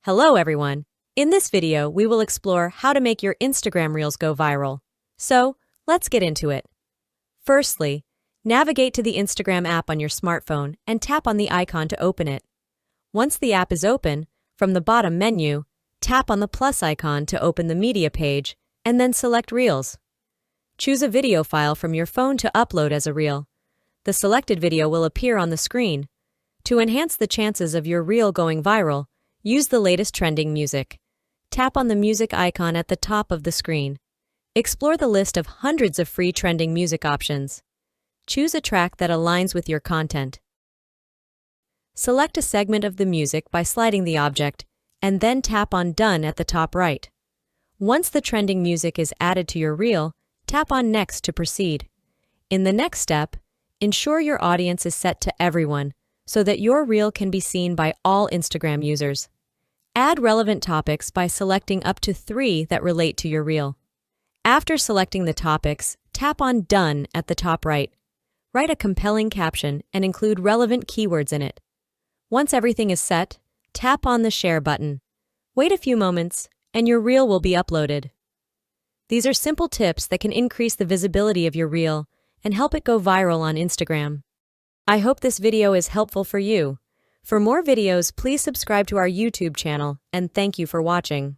Hello everyone! In this video, we will explore how to make your Instagram Reels go viral. So, let's get into it. Firstly, navigate to the Instagram app on your smartphone and tap on the icon to open it. Once the app is open, from the bottom menu, tap on the plus icon to open the media page and then select Reels. Choose a video file from your phone to upload as a reel. The selected video will appear on the screen. To enhance the chances of your reel going viral, use the latest trending music. Tap on the music icon at the top of the screen. Explore the list of hundreds of free trending music options. Choose a track that aligns with your content. Select a segment of the music by sliding the object, and then tap on Done at the top right. Once the trending music is added to your reel, tap on Next to proceed. In the next step, ensure your audience is set to everyone, so that your reel can be seen by all Instagram users. Add relevant topics by selecting up to 3 that relate to your reel. After selecting the topics, tap on Done at the top right. Write a compelling caption and include relevant keywords in it. Once everything is set, tap on the Share button. Wait a few moments, and your reel will be uploaded. These are simple tips that can increase the visibility of your reel and help it go viral on Instagram. I hope this video is helpful for you. For more videos, please subscribe to our YouTube channel, and thank you for watching.